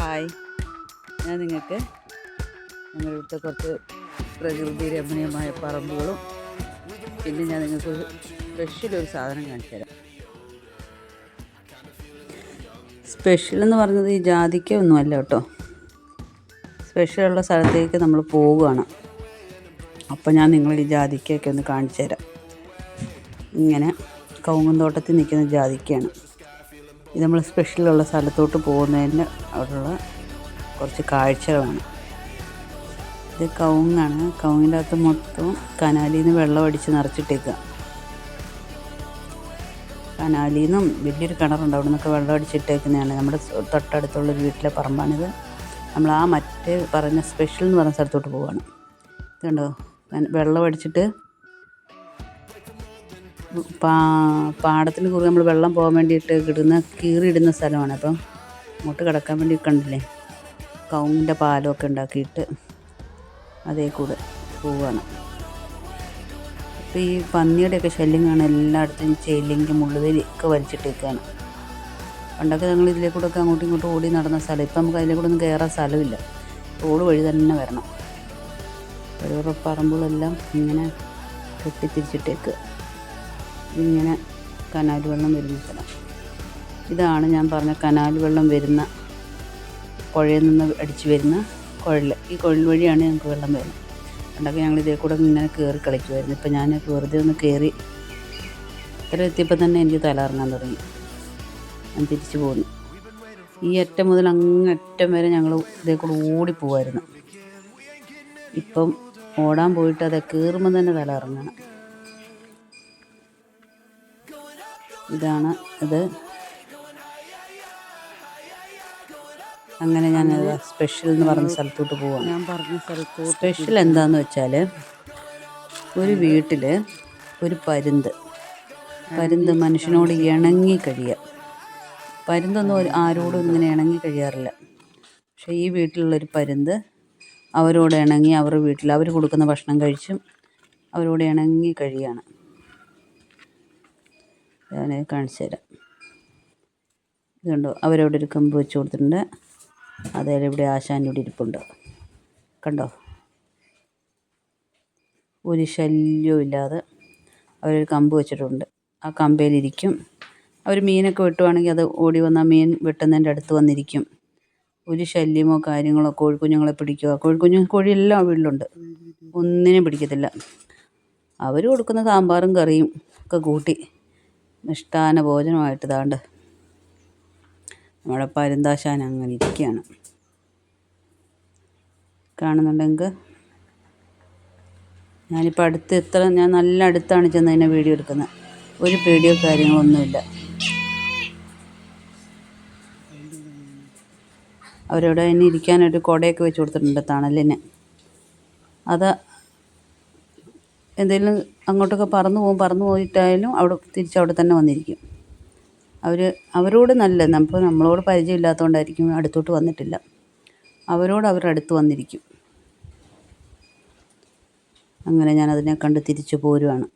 Hi, ഞാൻ നിങ്ങൾക്ക് ഞങ്ങളുടെ ഇവിടുത്തെ കുറച്ച് പ്രകൃതി രമണീയമായ പറമ്പുകളും പിന്നെ ഞാൻ നിങ്ങൾക്ക് സ്പെഷ്യലൊരു സാധനം കാണിച്ചു തരാം. സ്പെഷ്യൽ എന്ന് പറഞ്ഞത് ഈ ജാതിക്ക ഒന്നുമല്ല കേട്ടോ. സ്പെഷ്യലുള്ള സ്ഥലത്തേക്ക് നമ്മൾ പോവുകയാണ്. അപ്പോൾ ഞാൻ നിങ്ങളുടെ ഈ ജാതിക്കയൊക്കെ ഒന്ന് കാണിച്ചു തരാം. ഇങ്ങനെ കവുങ്ങും തോട്ടത്തിൽ നിൽക്കുന്ന ജാതിക്കയാണ്. ഇത് നമ്മൾ സ്പെഷ്യലുള്ള സ്ഥലത്തോട്ട് പോകുന്നതിന് അവിടെയുള്ള കുറച്ച് കാഴ്ചകളാണ്. ഇത് കവുങ്ങാണ്. കവുങ്ങിൻ്റെ അകത്ത് മൊത്തം കനാലിൽ നിന്ന് വെള്ളം അടിച്ച് നിറച്ചിട്ടേക്കുക. കനാലിൽ നിന്നും വലിയൊരു കിണറുണ്ട്, അവിടെ നിന്നൊക്കെ വെള്ളം അടിച്ചിട്ടേക്കുന്നതാണ്. നമ്മുടെ തൊട്ടടുത്തുള്ളൊരു വീട്ടിലെ പറമ്പാണിത്. നമ്മൾ ആ മറ്റേ പറഞ്ഞ സ്പെഷ്യൽ എന്ന് പറഞ്ഞ സ്ഥലത്തോട്ട് പോവുകയാണ്. ഇതുണ്ടോ, വെള്ളം അടിച്ചിട്ട് പാടത്തിന് കുറുകെ നമ്മൾ വെള്ളം പോകാൻ വേണ്ടിയിട്ട് കീറിയിടുന്ന സ്ഥലമാണ്. അപ്പം അങ്ങോട്ട് കിടക്കാൻ വേണ്ടി കണ്ടില്ലേ, കവുങ്ങിൻ്റെ പാലമൊക്കെ ഉണ്ടാക്കിയിട്ട് അതേ കൂടെ പോവുകയാണ്. അപ്പോൾ ഈ പന്നിയുടെയൊക്കെ ശല്യം കാണാൻ എല്ലായിടത്തും ചെയിലിൻ്റെ മുള്ളുതലിയൊക്കെ വലിച്ചിട്ടേക്കാണ്. പണ്ടൊക്കെ ഞങ്ങൾ ഇതിലേ കൂടെ ഒക്കെ അങ്ങോട്ടും ഇങ്ങോട്ടും ഓടി നടന്ന സ്ഥലം. ഇപ്പം നമുക്ക് അതിലേ കൂടെ ഒന്നും കയറാൻ സ്ഥലമില്ല, റോഡ് വഴി തന്നെ വരണം. ഓരോ പറമ്പുകളെല്ലാം ഇങ്ങനെ കെട്ടിത്തിരിച്ചിട്ടേക്ക്. ഇങ്ങനെ കനാൽ വെള്ളം വരുന്ന സ്ഥലം ഇതാണ്. ഞാൻ പറഞ്ഞ കനാൽ വെള്ളം വരുന്ന പുഴയിൽ നിന്ന് അടിച്ച് വരുന്ന കുഴൽ. ഈ കുഴൽ വഴിയാണ് ഞങ്ങൾക്ക് വെള്ളം വരുന്നത്. പണ്ടൊക്കെ ഞങ്ങൾ ഇതേ കൂടെ ഇങ്ങനെ കയറി കളിക്കുമായിരുന്നു. ഇപ്പം ഞാൻ വെറുതെ ഒന്ന് കയറി ഇത്ര എത്തിയപ്പോൾ തന്നെ എനിക്ക് തലകറങ്ങാൻ തുടങ്ങി. ഞാൻ തിരിച്ചു പോന്നു. ഈ അറ്റം മുതൽ അങ്ങറ്റം വരെ ഞങ്ങൾ ഇതേ കൂടെ ഓടിപ്പോവായിരുന്നു. ഇപ്പം ഓടാൻ പോയിട്ട് അത് കയറുമ്പോൾ തന്നെ തലകറങ്ങണം. ഇതാണ് ഇത്. അങ്ങനെ ഞാൻ സ്പെഷ്യൽ എന്ന് പറഞ്ഞ സ്ഥലത്തോട്ട് പോവാണ്. ഞാൻ പറഞ്ഞ സ്ഥലത്ത് സ്പെഷ്യൽ എന്താണെന്ന് വെച്ചാൽ, ഒരു വീട്ടിൽ ഒരു പരുന്ത് മനുഷ്യനോട് ഇണങ്ങി കഴിയുക. പരുന്തൊന്നും ആരോടും ഇങ്ങനെ ഇണങ്ങി കഴിയാറില്ല. പക്ഷേ ഈ വീട്ടിലുള്ളൊരു പരുന്ത് അവരോട് ഇണങ്ങി അവരുടെ വീട്ടിൽ അവർ കൊടുക്കുന്ന ഭക്ഷണം കഴിച്ചും അവരോട് ഇണങ്ങി കഴിയുകയാണ്. ഞാൻ കാണിച്ചു തരാം. ഇതുണ്ടോ, അവരവിടെ ഒരു കമ്പ് വെച്ച് കൊടുത്തിട്ടുണ്ട്. അതേപോലെ ഇവിടെ ആശാൻ്റെ ഇവിടെ ഇരിപ്പുണ്ട്. കണ്ടോ, ഒരു ശല്യവും ഇല്ലാതെ അവരൊരു കമ്പ് വെച്ചിട്ടുണ്ട്. ആ കമ്പയിലിരിക്കും. അവർ മീനൊക്കെ വെട്ടുവാണെങ്കിൽ അത് ഓടി വന്ന് ആ മീൻ വെട്ടുന്നതിൻ്റെ അടുത്ത് വന്നിരിക്കും. ഒരു ശല്യമോ കാര്യങ്ങളോ, കോഴിക്കുഞ്ഞുങ്ങളെ പിടിക്കുക, കോഴിയെല്ലാം വീട്ടിലുണ്ട്, ഒന്നിനും പിടിക്കത്തില്ല. അവർ കൊടുക്കുന്ന സാമ്പാറും കറിയും ഒക്കെ കൂട്ടി മിഷ്ടാന ഭോജനമായിട്ട് ഇതാണ്ട് നമ്മുടെ പരുന്താശാൻ അങ്ങനെ ഇരിക്കുകയാണ്. കാണുന്നുണ്ടെങ്കിൽ ഞാനിപ്പോൾ ഞാൻ നല്ല അടുത്താണ് ചെന്ന് അതിനെ വീഡിയോ എടുക്കുന്നത്. ഒരു പേടിയോ കാര്യങ്ങളൊന്നുമില്ല. അവരവിടെ അതിന് ഇരിക്കാനൊരു കുടയൊക്കെ വെച്ച് കൊടുത്തിട്ടുണ്ട് തണലിന്. അത് എന്തെങ്കിലും അങ്ങോട്ടൊക്കെ പറന്നു പോയിട്ടായാലും തിരിച്ചവിടെ തന്നെ വന്നിരിക്കും. അവരോട് അപ്പോൾ നമ്മളോട് പരിചയമില്ലാത്തതുകൊണ്ടായിരിക്കും അടുത്തോട്ട് വന്നിട്ടില്ല. അവരുടെ അടുത്ത് വന്നിരിക്കും. അങ്ങനെ ഞാനതിനെ കണ്ട് തിരിച്ചു പോരുവാണ്.